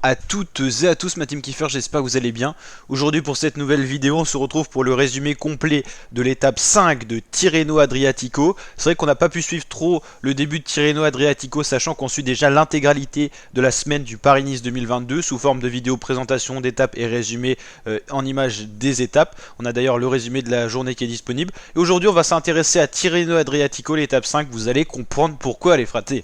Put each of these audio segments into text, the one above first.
à toutes et à tous, ma team kiffer, j'espère que vous allez bien. Aujourd'hui pour cette nouvelle vidéo, on se retrouve pour le résumé complet de l'étape 5 de Tirreno Adriatico. C'est vrai qu'on n'a pas pu suivre trop le début de Tirreno Adriatico, sachant qu'on suit déjà l'intégralité de la semaine du Paris-Nice 2022 sous forme de vidéo présentation d'étapes et résumé en images des étapes. On a d'ailleurs le résumé de la journée qui est disponible. Et aujourd'hui on va s'intéresser à Tirreno Adriatico, l'étape 5, vous allez comprendre pourquoi les frater.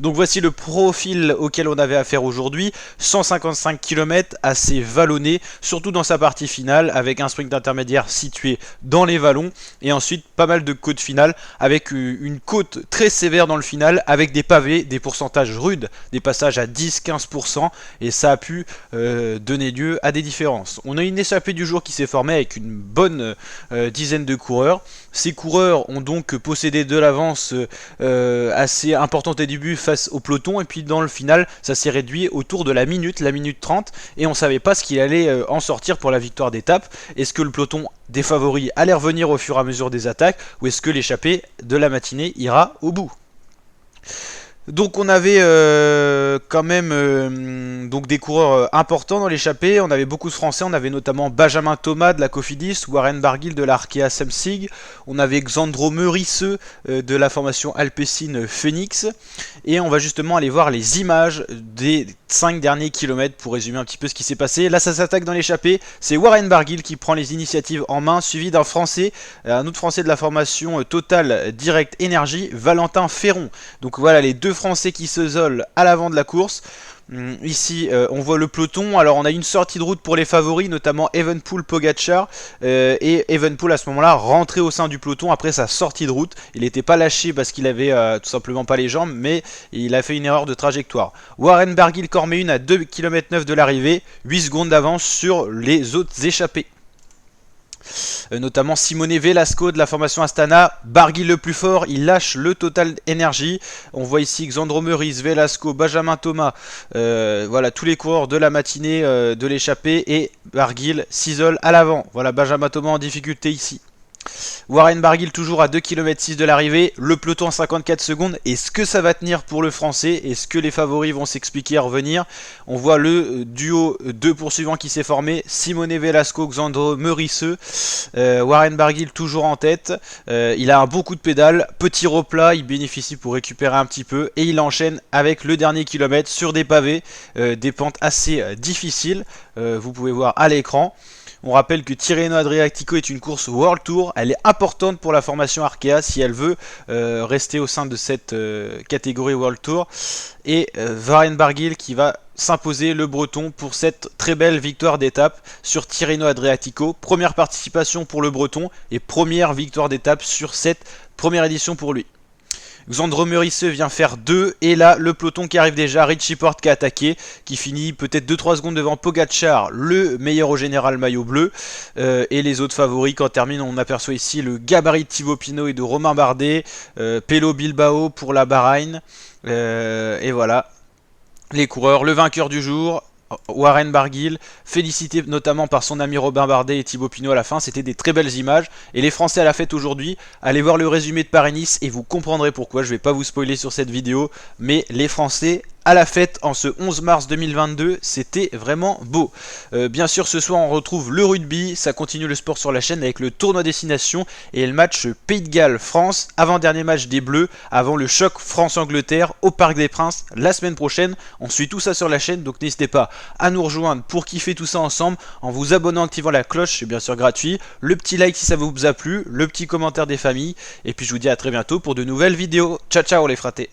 Donc voici le profil auquel on avait affaire aujourd'hui. 155 km assez vallonné, surtout dans sa partie finale, avec un sprint intermédiaire situé dans les vallons, et ensuite pas mal de côtes finales, avec une côte très sévère dans le final, avec des pavés, des pourcentages rudes, des passages à 10-15%, et ça a pu donner lieu à des différences. On a une échappée du jour qui s'est formée avec une bonne dizaine de coureurs. Ces coureurs ont donc possédé de l'avance assez importante au début face au peloton, et puis dans le final ça s'est réduit autour de la minute 30, et on savait pas ce qu'il allait en sortir pour la victoire d'étape. Est-ce que le peloton des favoris allait revenir au fur et à mesure des attaques, ou est-ce que l'échappée de la matinée ira au bout? Donc on avait quand même donc des coureurs importants dans l'échappée. On avait beaucoup de Français, on avait notamment Benjamin Thomas de la Cofidis, Warren Barguil de la Arkea Samsic, on avait Xandro Meurisseux de la formation Alpecin Phoenix, et on va justement aller voir les images des 5 derniers kilomètres pour résumer un petit peu ce qui s'est passé. Là ça s'attaque dans l'échappée, c'est Warren Barguil qui prend les initiatives en main, suivi d'un Français, un autre Français de la formation Total Direct Energy, Valentin Ferron. Donc voilà les deux Français qui se zolent à l'avant de la course. Ici on voit le peloton. Alors on a une sortie de route pour les favoris, notamment Evenepoel, Pogacar, et Evenepoel à ce moment là rentré au sein du peloton après sa sortie de route. Il n'était pas lâché parce qu'il avait tout simplement pas les jambes, mais il a fait une erreur de trajectoire. Warren Barguil cormet une à 2,9 km de l'arrivée, 8 secondes d'avance sur les autres échappés. Notamment Simone Velasco de la formation Astana. Barguil le plus fort, il lâche le Total Energy. On voit ici Xandro Meurisseux, Velasco, Benjamin Thomas, voilà tous les coureurs de la matinée de l'échappée, et Barguil s'isole à l'avant. Voilà Benjamin Thomas en difficulté ici. Warren Barguil toujours à 2,6 km de l'arrivée, le peloton 54 secondes. Est-ce que ça va tenir pour le français? Est-ce que les favoris vont s'expliquer à revenir? On voit le duo de poursuivants qui s'est formé, Simone Velasco, Xandro Meurisseux, Warren Barguil toujours en tête. Il a un bon coup de pédale, petit replat, il bénéficie pour récupérer un petit peu, et il enchaîne avec le dernier kilomètre sur des pavés, des pentes assez difficiles, vous pouvez voir à l'écran. On rappelle que Tirreno Adriatico est une course World Tour, elle est importante pour la formation Arkea si elle veut rester au sein de cette catégorie World Tour. Et Warren Barguil qui va s'imposer le breton pour cette très belle victoire d'étape sur Tirreno Adriatico. Première participation pour le breton et première victoire d'étape sur cette première édition pour lui. Xandro Meurisseux vient faire 2, et là le peloton qui arrive déjà, Richie Porte qui a attaqué, qui finit peut-être 2-3 secondes devant Pogacar, le meilleur au général maillot bleu, et les autres favoris. Quand termine, on aperçoit ici le gabarit de Thibaut Pinot et de Romain Bardet, Pello Bilbao pour la Bahreïn, et voilà les coureurs. Le vainqueur du jour, Warren Barguil, félicité notamment par son ami Robin Bardet et Thibaut Pinot à la fin. C'était des très belles images, et les Français à la fête aujourd'hui. Allez voir le résumé de Paris-Nice et vous comprendrez pourquoi. Je vais pas vous spoiler sur cette vidéo, mais les Français à la fête en ce 11 mars 2022, c'était vraiment beau. Bien sûr, ce soir on retrouve le rugby, ça continue le sport sur la chaîne avec le tournoi destination et le match Pays de Galles-France, avant-dernier match des Bleus, avant le choc France-Angleterre au Parc des Princes la semaine prochaine. On suit tout ça sur la chaîne, donc n'hésitez pas à nous rejoindre pour kiffer tout ça ensemble en vous abonnant, en activant la cloche, c'est bien sûr gratuit, le petit like si ça vous a plu, le petit commentaire des familles, et puis je vous dis à très bientôt pour de nouvelles vidéos. Ciao ciao les fratés.